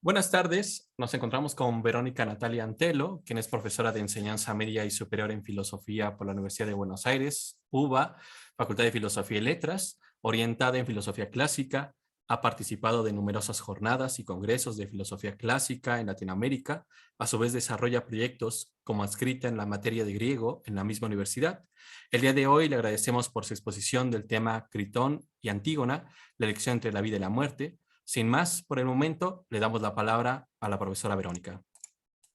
Buenas tardes, nos encontramos con Verónica Natalia Antelo, quien es profesora de enseñanza media y superior en filosofía por la Universidad de Buenos Aires, UBA, Facultad de Filosofía y Letras, orientada en filosofía clásica, ha participado de numerosas jornadas y congresos de filosofía clásica en Latinoamérica, a su vez desarrolla proyectos como adscrita en la materia de griego en la misma universidad. El día de hoy le agradecemos por su exposición del tema Critón y Antígona, la elección entre la vida y la muerte. Sin más, por el momento, le damos la palabra a la profesora Verónica.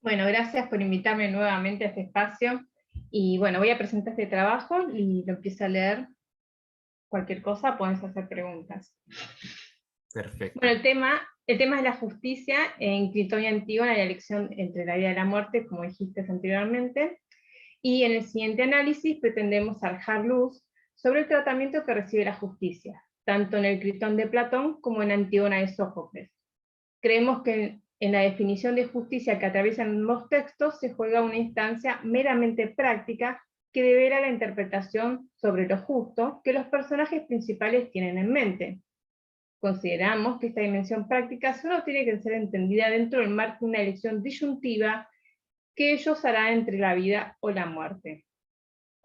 Bueno, gracias por invitarme nuevamente a este espacio. Y bueno, voy a presentar este trabajo y lo empiezo a leer. Cualquier cosa, puedes hacer preguntas. Bueno, Perfecto. el tema es la justicia en Critón y Antígona, la elección entre la vida y la muerte, como dijiste anteriormente. Y en el siguiente análisis pretendemos arrojar luz sobre el tratamiento que recibe la justicia, tanto en el Critón de Platón como en Antígona de Sófocles. Creemos que en la definición de justicia que atraviesan ambos textos se juega una instancia meramente práctica que devela la interpretación sobre lo justo que los personajes principales tienen en mente. Consideramos que esta dimensión práctica solo tiene que ser entendida dentro del marco de una elección disyuntiva que ellos harán entre la vida o la muerte.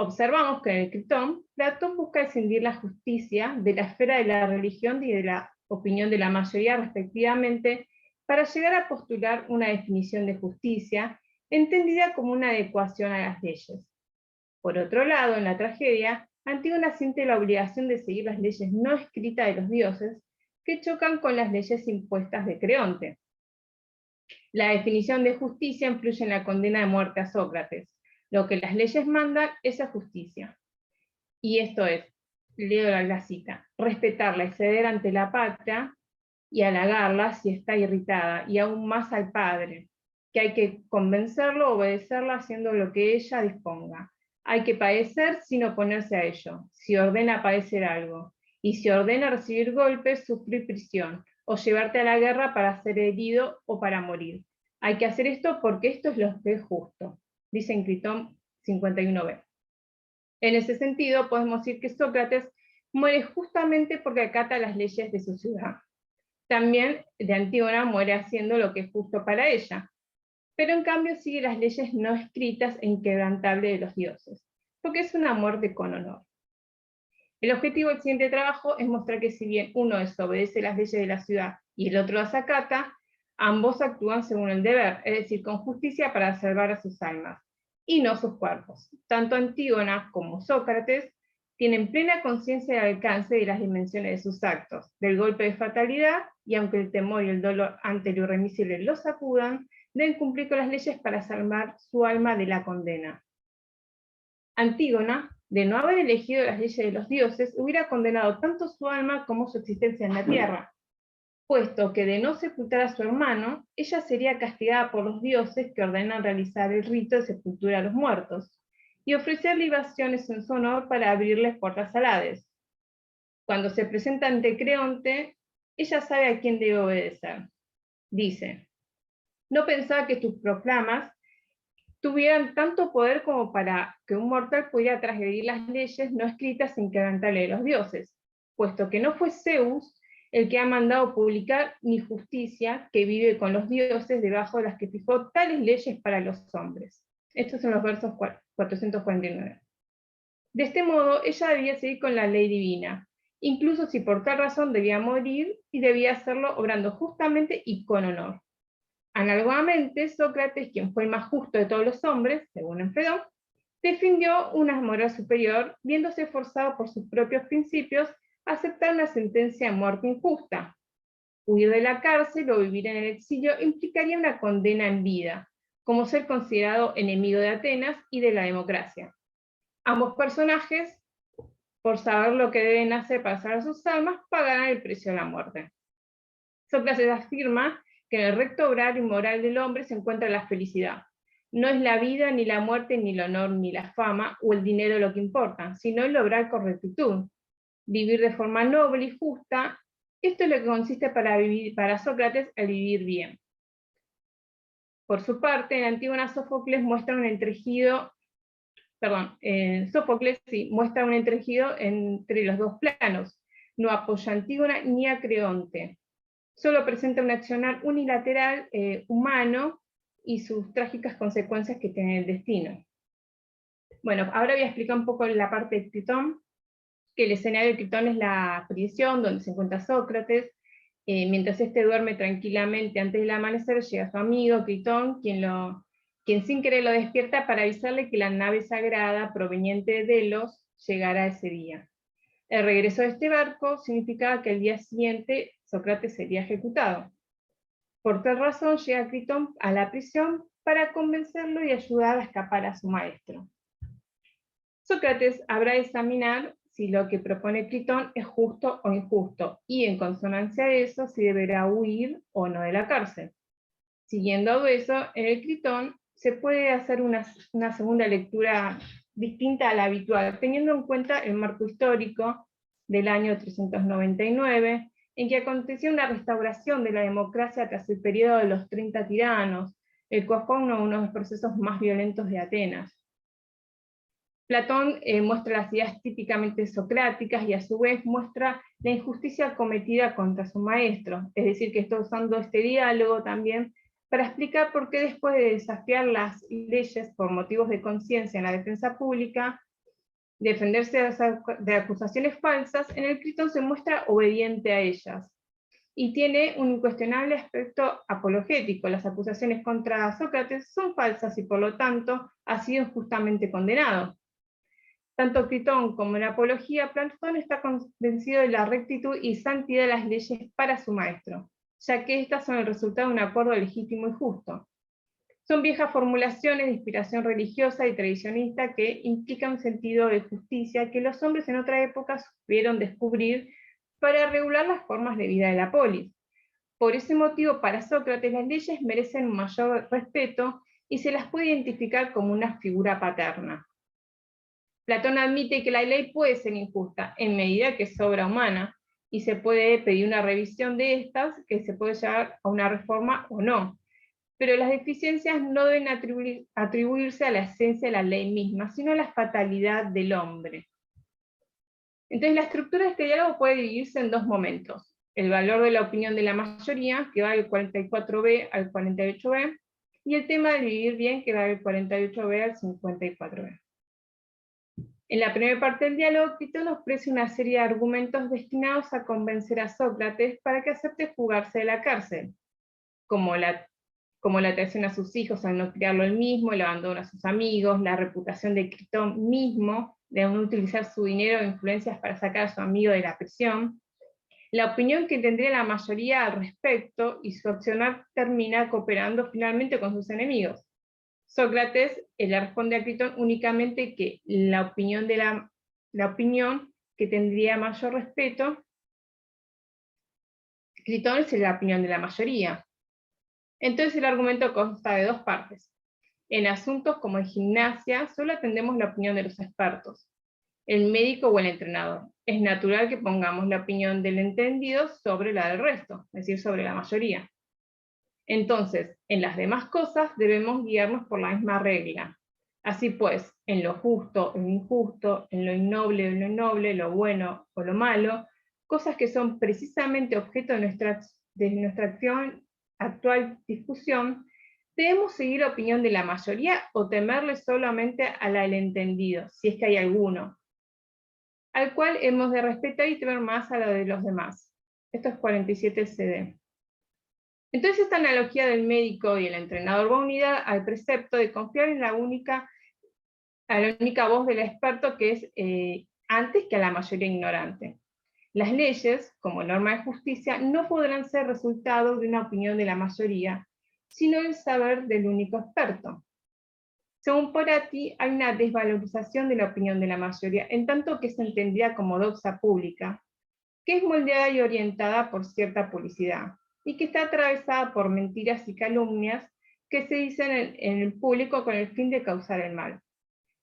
Observamos que en el Critón, Platón busca escindir la justicia de la esfera de la religión y de la opinión de la mayoría respectivamente, para llegar a postular una definición de justicia entendida como una adecuación a las leyes. Por otro lado, en la tragedia, Antígona siente la obligación de seguir las leyes no escritas de los dioses, que chocan con las leyes impuestas de Creonte. La definición de justicia influye en la condena de muerte a Sócrates. Lo que las leyes mandan es la justicia. Y esto es, leo la cita, respetarla y ceder ante la patria y halagarla si está irritada, y aún más al padre, que hay que convencerlo o obedecerla haciendo lo que ella disponga. Hay que padecer sin oponerse a ello, si ordena padecer algo, y si ordena recibir golpes, sufrir prisión, o llevarte a la guerra para ser herido o para morir. Hay que hacer esto porque esto es lo que es justo, dice en Critón 51b. En ese sentido, podemos decir que Sócrates muere justamente porque acata las leyes de su ciudad. También de Antígona muere haciendo lo que es justo para ella, pero en cambio sigue las leyes no escritas e inquebrantables de los dioses, porque es una muerte con honor. El objetivo del siguiente trabajo es mostrar que si bien uno desobedece las leyes de la ciudad y el otro las acata, ambos actúan según el deber, es decir, con justicia para salvar a sus almas, y no sus cuerpos. Tanto Antígona como Sócrates tienen plena conciencia del alcance de las dimensiones de sus actos, del golpe de fatalidad, y aunque el temor y el dolor ante lo irremisible los sacudan, deben cumplir con las leyes para salvar su alma de la condena. Antígona, de no haber elegido las leyes de los dioses, hubiera condenado tanto su alma como su existencia en la tierra, puesto que de no sepultar a su hermano, ella sería castigada por los dioses que ordenan realizar el rito de sepultura a los muertos, y ofrecer libaciones en su honor para abrirles puertas al Hades. Cuando se presenta ante Creonte, ella sabe a quién debe obedecer. Dice, no pensaba que tus proclamas tuvieran tanto poder como para que un mortal pudiera transgredir las leyes no escritas sin quebrantarle de los dioses, puesto que no fue Zeus el que ha mandado publicar ni justicia, que vive con los dioses debajo de las que fijó tales leyes para los hombres. Estos son los versos 449. De este modo, ella debía seguir con la ley divina, incluso si por tal razón debía morir, y debía hacerlo obrando justamente y con honor. Análogamente, Sócrates, quien fue el más justo de todos los hombres, según Enfedón, defendió una moral superior, viéndose forzado por sus propios principios a aceptar una sentencia de muerte injusta. Huir de la cárcel o vivir en el exilio implicaría una condena en vida, como ser considerado enemigo de Atenas y de la democracia. Ambos personajes, por saber lo que deben hacer para salvar sus almas, pagarán el precio de la muerte. Sócrates afirma que en el recto obrar y moral del hombre se encuentra la felicidad. No es la vida, ni la muerte, ni el honor, ni la fama, o el dinero lo que importa, sino el obrar con rectitud. Vivir de forma noble y justa, esto es lo que consiste para Sócrates el vivir bien. Por su parte, en Antígona Sófocles muestra un entregido, Sófocles muestra un entregido entre los dos planos, no apoya a Antígona ni a Creonte. solo presenta un accionar unilateral humano y sus trágicas consecuencias que tiene el destino. Bueno, ahora voy a explicar un poco la parte de Critón, que el escenario de Critón es la prisión donde se encuentra Sócrates. Mientras este duerme tranquilamente antes del amanecer, llega su amigo Critón, quien sin querer lo despierta para avisarle que la nave sagrada proveniente de Delos llegará ese día. El regreso de este barco significaba que el día siguiente Sócrates sería ejecutado. Por tal razón llega Critón a la prisión para convencerlo y ayudar a escapar a su maestro. Sócrates habrá de examinar si lo que propone Critón es justo o injusto, y en consonancia a eso si deberá huir o no de la cárcel. Siguiendo eso, en el Critón se puede hacer una segunda lectura distinta a la habitual, teniendo en cuenta el marco histórico del año 399, en que aconteció una restauración de la democracia tras el periodo de los 30 tiranos, el cual fue uno de los procesos más violentos de Atenas. Platón muestra las ideas típicamente socráticas y a su vez muestra la injusticia cometida contra su maestro, es decir, que está usando este diálogo también para explicar por qué después de desafiar las leyes por motivos de conciencia en la defensa pública, defenderse de acusaciones falsas, en el Critón se muestra obediente a ellas. Y tiene un incuestionable aspecto apologético. Las acusaciones contra Sócrates son falsas y por lo tanto ha sido injustamente condenado. Tanto Critón como en Apología, Platón está convencido de la rectitud y santidad de las leyes para su maestro, ya que estas son el resultado de un acuerdo legítimo y justo. Son viejas formulaciones de inspiración religiosa y tradicionista que implican un sentido de justicia que los hombres en otra época supieron descubrir para regular las formas de vida de la polis. Por ese motivo, para Sócrates, las leyes merecen un mayor respeto y se las puede identificar como una figura paterna. Platón admite que la ley puede ser injusta en medida que es obra humana, y se puede pedir una revisión de estas, que se puede llevar a una reforma o no. Pero las deficiencias no deben atribuirse a la esencia de la ley misma, sino a la fatalidad del hombre. Entonces la estructura de este diálogo puede dividirse en dos momentos. El valor de la opinión de la mayoría, que va del 44b al 48b, y el tema de vivir bien, que va del 48b al 54b. En la primera parte del diálogo, Critón ofrece una serie de argumentos destinados a convencer a Sócrates para que acepte fugarse de la cárcel, como la traición a sus hijos al no criarlo él mismo, el abandono a sus amigos, la reputación de Critón mismo de no utilizar su dinero e influencias para sacar a su amigo de la prisión, la opinión que tendría la mayoría al respecto, y su accionar termina cooperando finalmente con sus enemigos. Sócrates le responde a Critón únicamente que la opinión que tendría mayor respeto, Critón es la opinión de la mayoría. Entonces el argumento consta de dos partes. En asuntos como en gimnasia, solo atendemos la opinión de los expertos, el médico o el entrenador. Es natural que pongamos la opinión del entendido sobre la del resto, es decir, sobre la mayoría. Entonces, en las demás cosas debemos guiarnos por la misma regla. Así pues, en lo justo o lo injusto, en lo innoble o lo noble, lo bueno o lo malo, cosas que son precisamente objeto de nuestra actual discusión, debemos seguir la opinión de la mayoría o temerle solamente a la del entendido, si es que hay alguno, al cual hemos de respetar y temer más a la de los demás. Esto es 47 CD. Entonces esta analogía del médico y el entrenador va unida al precepto de confiar en la única voz del experto, que es antes que a la mayoría ignorante. Las leyes, como norma de justicia, no podrán ser resultado de una opinión de la mayoría, sino del saber del único experto. Según Porati, hay una desvalorización de la opinión de la mayoría, en tanto que se entendía como doxa pública, que es moldeada y orientada por cierta publicidad, y que está atravesada por mentiras y calumnias que se dicen en el público con el fin de causar el mal.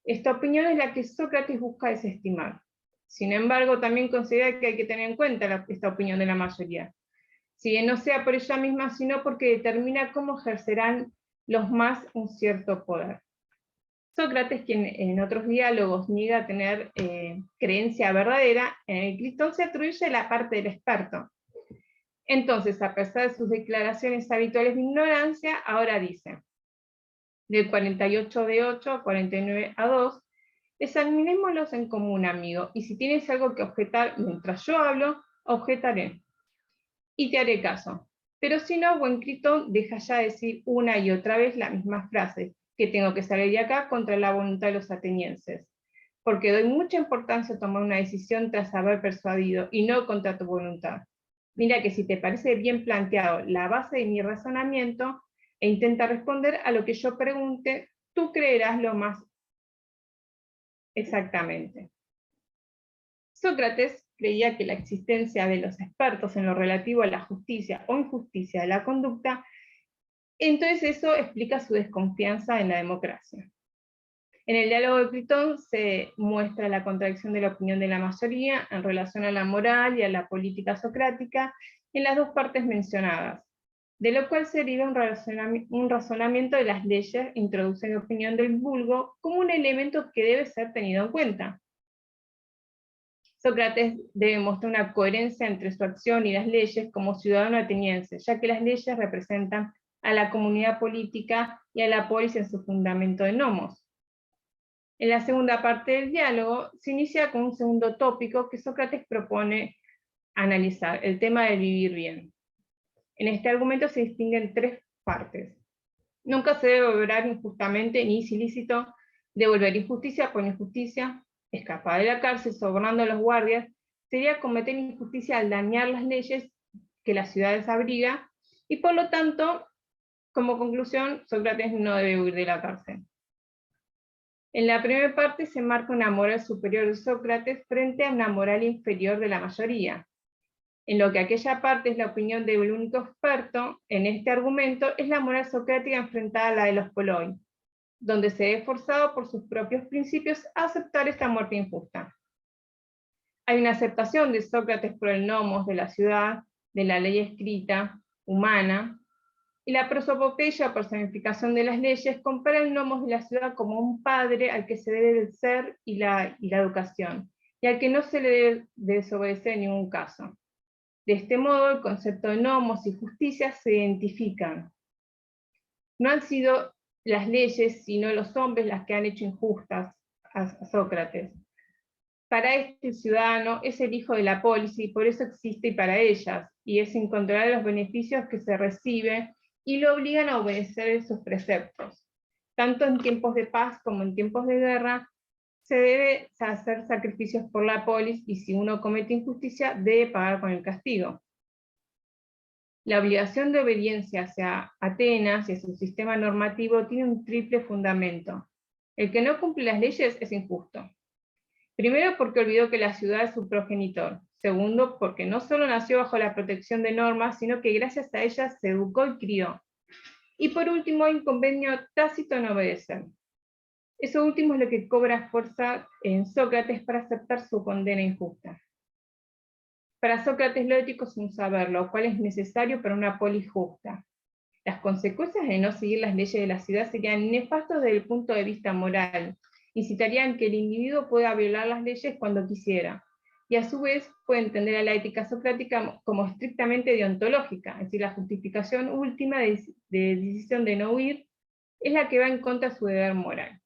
Esta opinión es la que Sócrates busca desestimar. Sin embargo, también considera que hay que tener en cuenta esta opinión de la mayoría, si bien no sea por ella misma, sino porque determina cómo ejercerán los más un cierto poder. Sócrates, quien en otros diálogos niega tener creencia verdadera, en el Critón se atribuye la parte del experto. Entonces, a pesar de sus declaraciones habituales de ignorancia, ahora dice, del 48 de 8 a 49 a 2, examinémoslos en común, amigo, y si tienes algo que objetar mientras yo hablo, objetaré, y te haré caso. Pero si no, buen Critón, deja ya de decir una y otra vez la misma frase, que tengo que salir de acá contra la voluntad de los atenienses, porque doy mucha importancia a tomar una decisión tras haber persuadido, y no contra tu voluntad. Mira que si te parece bien planteado la base de mi razonamiento, e intenta responder a lo que yo pregunte, tú creerás lo más exactamente. Sócrates creía que la existencia de los expertos en lo relativo a la justicia o injusticia de la conducta, entonces eso explica su desconfianza en la democracia. En el diálogo de Critón se muestra la contradicción de la opinión de la mayoría en relación a la moral y a la política socrática en las dos partes mencionadas, de lo cual se deriva un razonamiento de las leyes introduce la opinión del vulgo como un elemento que debe ser tenido en cuenta. Sócrates debe mostrar una coherencia entre su acción y las leyes como ciudadano ateniense, ya que las leyes representan a la comunidad política y a la polis en su fundamento de nomos. En la segunda parte del diálogo se inicia con un segundo tópico que Sócrates propone analizar, el tema del vivir bien. En este argumento se distinguen tres partes. Nunca se debe obrar injustamente ni es ilícito devolver injusticia por injusticia, escapar de la cárcel sobornando a los guardias, sería cometer injusticia al dañar las leyes que las ciudades abriga, y por lo tanto, como conclusión, Sócrates no debe huir de la cárcel. En la primera parte se marca una moral superior de Sócrates frente a una moral inferior de la mayoría. En lo que aquella parte es la opinión del único experto, en este argumento es la moral socrática enfrentada a la de los poloi, donde se ve forzado por sus propios principios a aceptar esta muerte injusta. Hay una aceptación de Sócrates por el nomos de la ciudad, de la ley escrita, humana, y la prosopopeya, personificación de las leyes, compara el nomos de la ciudad como un padre al que se debe el ser y la educación, y al que no se le debe desobedecer en ningún caso. De este modo, el concepto de nomos y justicia se identifican. No han sido las leyes, sino los hombres las que han hecho injustas a Sócrates. Para este ciudadano es el hijo de la polis y por eso existe y para ellas, y es incontrolable los beneficios que se recibe y lo obligan a obedecer sus preceptos. Tanto en tiempos de paz como en tiempos de guerra, se debe hacer sacrificios por la polis y si uno comete injusticia, debe pagar con el castigo. La obligación de obediencia hacia Atenas y a su sistema normativo tiene un triple fundamento. El que no cumple las leyes es injusto. Primero, porque olvidó que la ciudad es su progenitor. Segundo, porque no solo nació bajo la protección de normas, sino que gracias a ellas se educó y crió. Y por último, hay un convenio tácito en obedecer. Eso último es lo que cobra fuerza en Sócrates para aceptar su condena injusta. Para Sócrates lo ético es un saber, lo cual es necesario para una polis justa. Las consecuencias de no seguir las leyes de la ciudad serían nefastas desde el punto de vista moral, incitarían que el individuo pueda violar las leyes cuando quisiera, y a su vez puede entender a la ética socrática como estrictamente deontológica, es decir, la justificación última de decisión de no huir es la que va en contra de su deber moral.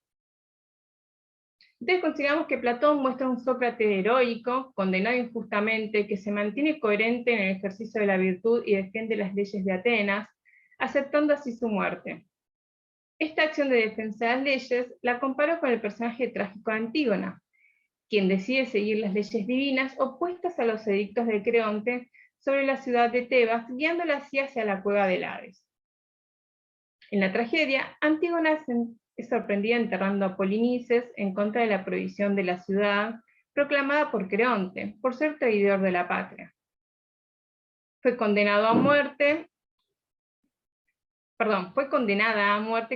Entonces consideramos que Platón muestra un Sócrates heroico, condenado injustamente, que se mantiene coherente en el ejercicio de la virtud y defiende las leyes de Atenas, aceptando así su muerte. Esta acción de defensa de las leyes la comparo con el personaje trágico de Antígona, quien decide seguir las leyes divinas opuestas a los edictos de Creonte sobre la ciudad de Tebas, guiándola así hacia la cueva del Hades. En la tragedia, Antígona es sorprendida enterrando a Polinices en contra de la prohibición de la ciudad proclamada por Creonte, por ser traidor de la patria. Fue condenada a muerte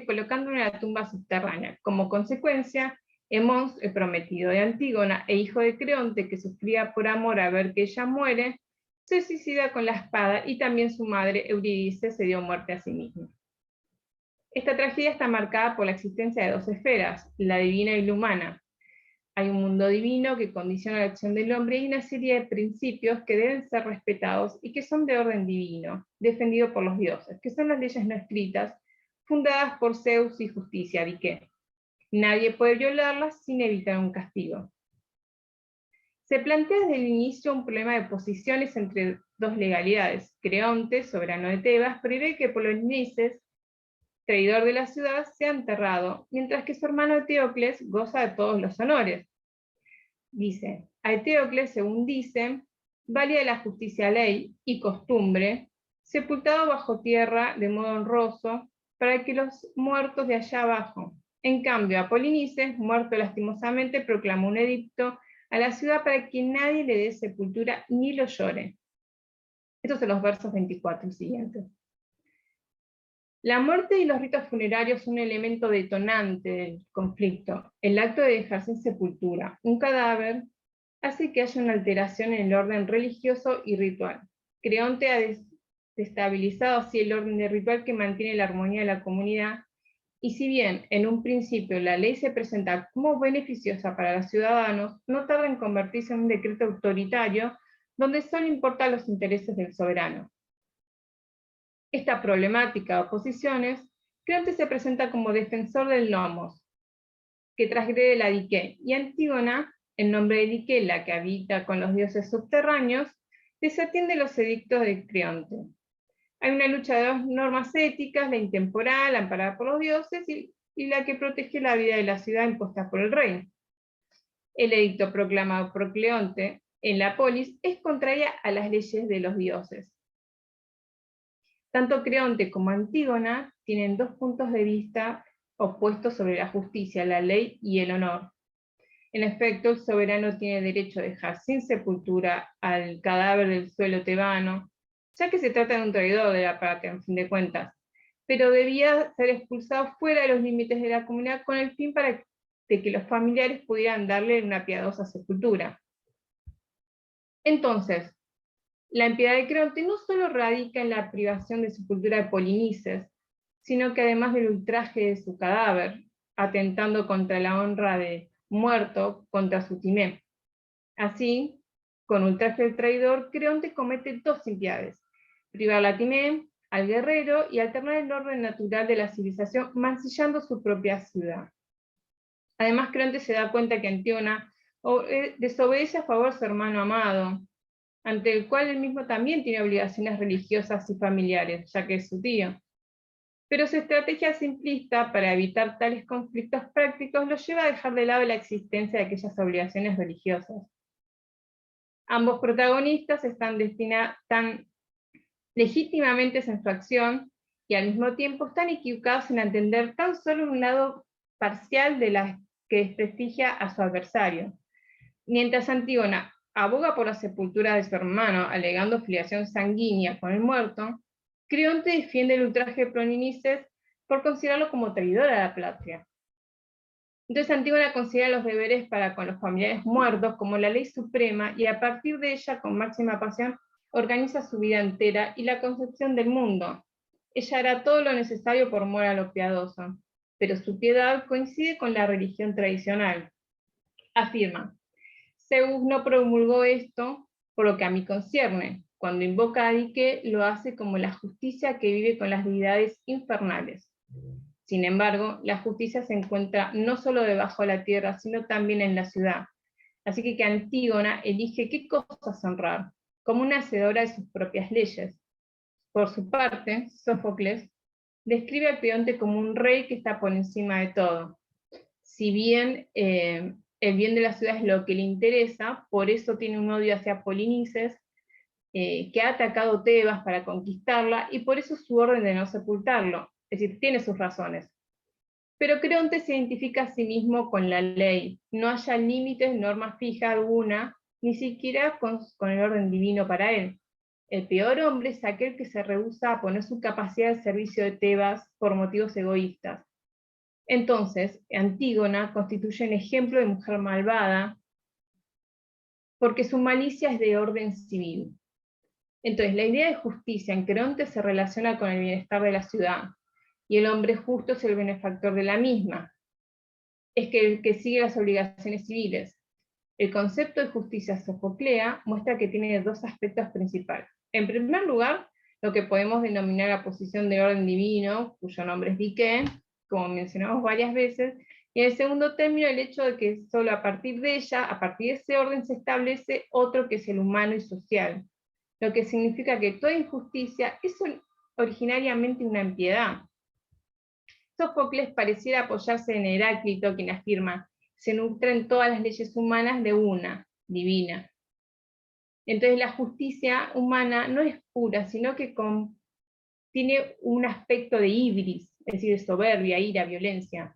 colocándole en la tumba subterránea. Como consecuencia, Hemón, el prometido de Antígona e hijo de Creonte, que sufría por amor a ver que ella muere, se suicida con la espada y también su madre Eurídice se dio muerte a sí misma. Esta tragedia está marcada por la existencia de dos esferas, la divina y la humana. Hay un mundo divino que condiciona la acción del hombre y una serie de principios que deben ser respetados y que son de orden divino, defendido por los dioses, que son las leyes no escritas, fundadas por Zeus y justicia, y que nadie puede violarlas sin evitar un castigo. Se plantea desde el inicio un problema de posiciones entre dos legalidades. Creonte, soberano de Tebas, prohíbe que Polinices, traidor de la ciudad, sea enterrado, mientras que su hermano Eteocles goza de todos los honores. Dice, a Eteocles, según dice, valía la justicia, ley y costumbre, sepultado bajo tierra de modo honroso, para que los muertos de allá abajo. En cambio, a Polinices, muerto lastimosamente, proclamó un edicto a la ciudad para que nadie le dé sepultura ni lo llore. Estos son los versos 24 y siguientes. La muerte y los ritos funerarios son un elemento detonante del conflicto. El acto de dejar sin sepultura un cadáver hace que haya una alteración en el orden religioso y ritual. Creonte ha destabilizado así el orden de ritual que mantiene la armonía de la comunidad, y si bien en un principio la ley se presenta como beneficiosa para los ciudadanos, no tarda en convertirse en un decreto autoritario donde solo importan los intereses del soberano. Esta problemática de oposiciones, Creonte se presenta como defensor del nomos, que transgrede la dique, y Antígona, en nombre de Dique, la que habita con los dioses subterráneos, desatiende los edictos de Creonte. Hay una lucha de dos normas éticas, la intemporal, amparada por los dioses, y la que protege la vida de la ciudad impuesta por el rey. El edicto proclamado por Creonte en la polis es contraria a las leyes de los dioses. Tanto Creonte como Antígona tienen dos puntos de vista opuestos sobre la justicia, la ley y el honor. En efecto, el soberano tiene derecho a dejar sin sepultura al cadáver del suelo tebano, ya que se trata de un traidor de la patria, en fin de cuentas, pero debía ser expulsado fuera de los límites de la comunidad con el fin de que los familiares pudieran darle una piadosa sepultura. Entonces, la impiedad de Creonte no solo radica en la privación de sepultura de Polinices, sino que además del ultraje de su cadáver, atentando contra la honra de muerto contra su timé. Así, con ultraje del traidor, Creonte comete dos impiedades: privar la timé al guerrero y alternar el orden natural de la civilización, mancillando su propia ciudad. Además, Creonte se da cuenta que Antígona desobedece a favor de su hermano amado, ante el cual él mismo también tiene obligaciones religiosas y familiares, ya que es su tío. Pero su estrategia simplista para evitar tales conflictos prácticos lo lleva a dejar de lado la existencia de aquellas obligaciones religiosas. Ambos protagonistas están legítimamente en su acción y al mismo tiempo están equivocados en entender tan solo un lado parcial de la que desprestigia a su adversario. Mientras Antígona aboga por la sepultura de su hermano, alegando filiación sanguínea con el muerto, Creonte defiende el ultraje de Polinices por considerarlo como traidor a la patria. Entonces Antígona considera los deberes para con los familiares muertos como la ley suprema, y a partir de ella, con máxima pasión, organiza su vida entera y la concepción del mundo. Ella hará todo lo necesario por mor a lo piadoso, pero su piedad coincide con la religión tradicional. Afirma: Zeus no promulgó esto por lo que a mí concierne. Cuando invoca a Dique, lo hace como la justicia que vive con las deidades infernales. Sin embargo, la justicia se encuentra no solo debajo de la tierra, sino también en la ciudad. Así que Antígona elige qué cosas honrar, como una hacedora de sus propias leyes. Por su parte, Sófocles describe a Creonte como un rey que está por encima de todo. Si bien el bien de la ciudad es lo que le interesa, por eso tiene un odio hacia Polinices, que ha atacado Tebas para conquistarla, y por eso su orden de no sepultarlo. Es decir, tiene sus razones. Pero Creonte se identifica a sí mismo con la ley. No haya límites, norma fija alguna, ni siquiera con el orden divino para él. El peor hombre es aquel que se rehúsa a poner su capacidad al servicio de Tebas por motivos egoístas. Entonces, Antígona constituye un ejemplo de mujer malvada, porque su malicia es de orden civil. Entonces, la idea de justicia en Creonte se relaciona con el bienestar de la ciudad, y el hombre justo es el benefactor de la misma. es que el que sigue las obligaciones civiles. El concepto de justicia sofoclea muestra que tiene dos aspectos principales. En primer lugar, lo que podemos denominar la posición de orden divino, cuyo nombre es dique, como mencionamos varias veces, y en el segundo término el hecho de que solo a partir de ella, a partir de ese orden, se establece otro que es el humano y social, lo que significa que toda injusticia es originariamente una impiedad. Sófocles pareciera apoyarse en Heráclito, quien afirma: se nutren todas las leyes humanas de una, divina. Entonces la justicia humana no es pura, sino que tiene un aspecto de ibris, es decir, de soberbia, ira, violencia.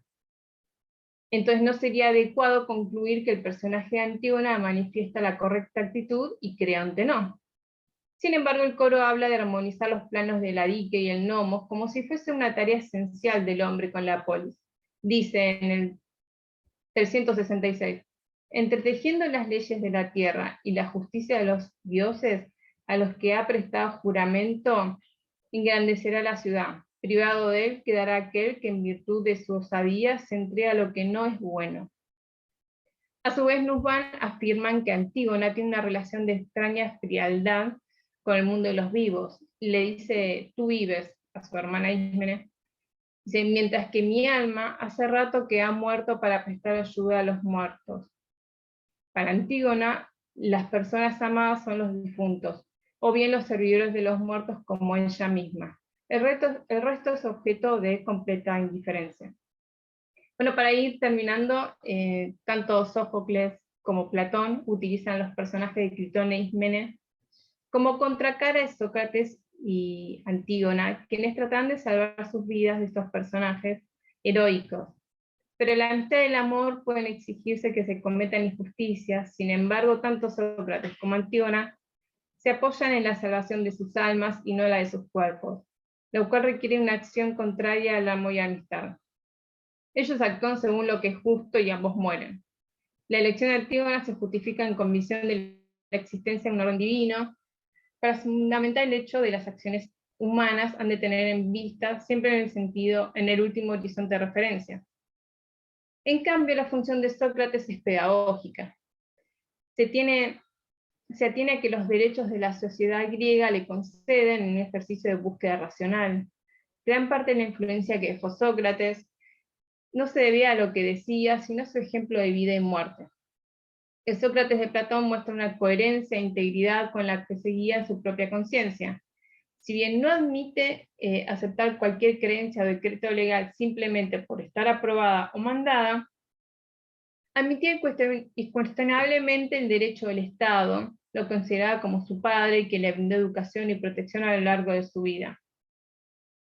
Entonces no sería adecuado concluir que el personaje de Antígona manifiesta la correcta actitud y Creonte no. Sin embargo, el coro habla de armonizar los planos de la dique y el nomos como si fuese una tarea esencial del hombre con la polis. Dice en el 366, entretejiendo las leyes de la tierra y la justicia de los dioses a los que ha prestado juramento, engrandecerá la ciudad. Privado de él quedará aquel que en virtud de su osadía se entrega a lo que no es bueno. A su vez, Nussbaum afirman que Antígona tiene una relación de extraña frialdad con el mundo de los vivos. Le dice: tú vives, a su hermana Ismene. Dice: mientras que mi alma hace rato que ha muerto para prestar ayuda a los muertos. Para Antígona, las personas amadas son los difuntos, o bien los servidores de los muertos como ella misma. El resto es objeto de completa indiferencia. Bueno, para ir terminando, tanto Sófocles como Platón utilizan los personajes de Critón e Ismene como contracara de Sócrates y Antígona, quienes tratan de salvar sus vidas de estos personajes heroicos. Pero delante del amor pueden exigirse que se cometan injusticias. Sin embargo, tanto Sócrates como Antígona se apoyan en la salvación de sus almas y no la de sus cuerpos, lo cual requiere una acción contraria al amor y amistad. Ellos actúan según lo que es justo y ambos mueren. La elección de Antígona se justifica en convicción de la existencia de un orden divino, para fundamentar el hecho de las acciones humanas han de tener en vista siempre en el sentido, en el último horizonte de referencia. En cambio, la función de Sócrates es pedagógica. Se atiene a que los derechos de la sociedad griega le conceden en un ejercicio de búsqueda racional. Gran parte de la influencia que dejó Sócrates no se debía a lo que decía, sino a su ejemplo de vida y muerte. El Sócrates de Platón muestra una coherencia e integridad con la que seguía su propia conciencia. Si bien no admite aceptar cualquier creencia o decreto legal simplemente por estar aprobada o mandada, admitía incuestionablemente el derecho del Estado, lo consideraba como su padre, que le brindó educación y protección a lo largo de su vida.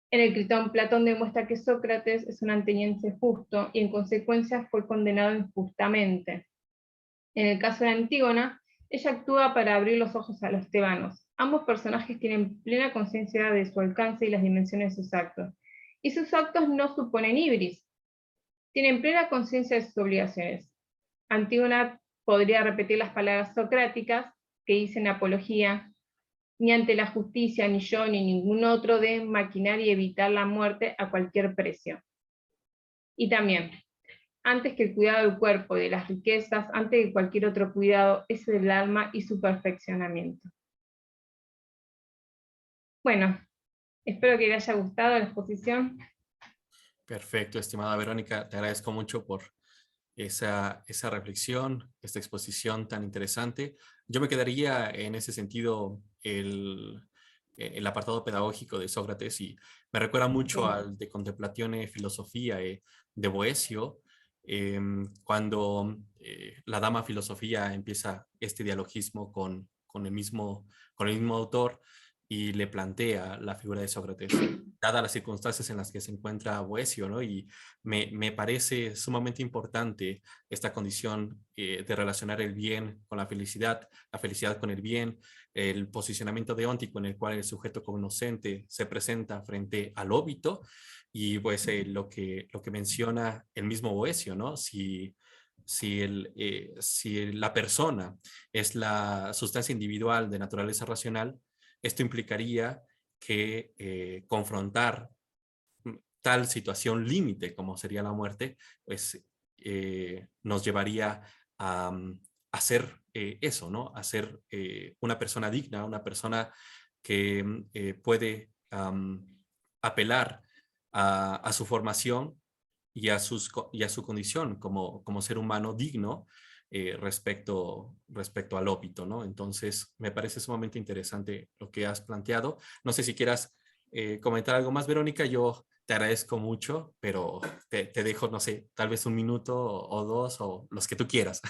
En el Critón, Platón demuestra que Sócrates es un ateniense justo y en consecuencia fue condenado injustamente. En el caso de Antígona, ella actúa para abrir los ojos a los tebanos. Ambos personajes tienen plena conciencia de su alcance y las dimensiones de sus actos. Y sus actos no suponen ibris. Tienen plena conciencia de sus obligaciones. Antígona podría repetir las palabras socráticas que dice en Apología: ni ante la justicia, ni yo, ni ningún otro deben maquinar y evitar la muerte a cualquier precio. Y también, antes que el cuidado del cuerpo y de las riquezas, antes de cualquier otro cuidado, es el alma y su perfeccionamiento. Bueno, espero que les haya gustado la exposición. Perfecto, estimada Verónica, te agradezco mucho por esa reflexión, esta exposición tan interesante. Yo me quedaría en ese sentido el apartado pedagógico de Sócrates y me recuerda mucho Sí. al de Contemplatione Philosophiae de Boecio, cuando la Dama Filosofía empieza este dialogismo con con el mismo autor y le plantea la figura de Sócrates, dadas las circunstancias en las que se encuentra Boecio, ¿no? Y me parece sumamente importante esta condición de relacionar el bien con la felicidad con el bien, el posicionamiento deóntico en el cual el sujeto cognoscente se presenta frente al óbito y pues lo que menciona el mismo Boecio, ¿no? Si la persona es la sustancia individual de naturaleza racional, esto implicaría que confrontar tal situación límite como sería la muerte, pues nos llevaría a ser eso, ¿no? A ser una persona digna, una persona que puede apelar a su formación y a su condición como ser humano digno respecto al óbito, ¿no? Entonces, me parece sumamente interesante lo que has planteado. No sé si quieras comentar algo más, Verónica. Yo te agradezco mucho, pero te dejo, no sé, tal vez un minuto o dos o los que tú quieras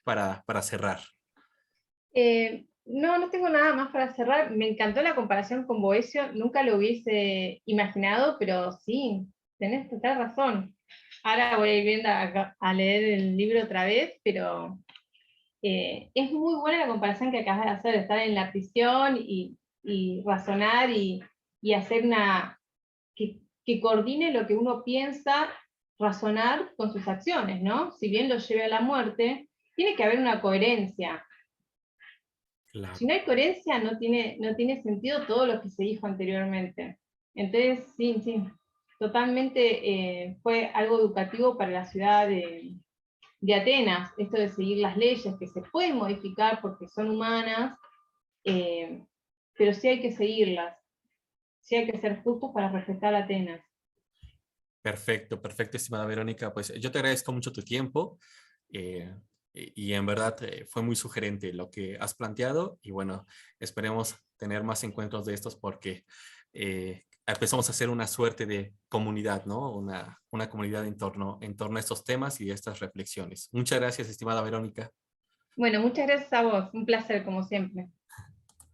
para cerrar. No, no tengo nada más para cerrar. Me encantó la comparación con Boesio, nunca lo hubiese imaginado, pero sí, tenés total razón. Ahora voy a ir viendo a leer el libro otra vez, pero es muy buena la comparación que acabas de hacer, de estar en la prisión y razonar y hacer que coordine lo que uno piensa, razonar con sus acciones, ¿no? Si bien lo lleve a la muerte, tiene que haber una coherencia. Si Claro. no hay coherencia, no tiene sentido todo lo que se dijo anteriormente. Entonces, sí, sí, totalmente fue algo educativo para la ciudad de Atenas, esto de seguir las leyes que se pueden modificar porque son humanas, eh, pero sí hay que seguirlas, sí hay que ser justos para respetar a Atenas. Perfecto, perfecto, estimada Verónica. Pues yo te agradezco mucho tu tiempo y en verdad fue muy sugerente lo que has planteado y bueno, esperemos tener más encuentros de estos porque empezamos a hacer una suerte de comunidad, ¿no? Una comunidad en torno a estos temas y estas reflexiones. Muchas gracias, estimada Verónica. Bueno, muchas gracias a vos, un placer como siempre.